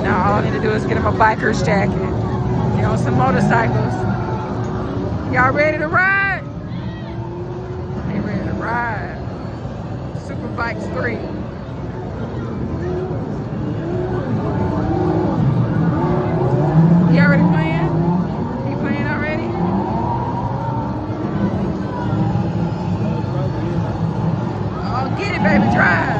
Now all I need to do is get him a biker's jacket. You know, some motorcycles. Y'all ready to ride? They ready to ride. Super Bikes 3. You already playing? You playing already? Oh, get it, baby, drive.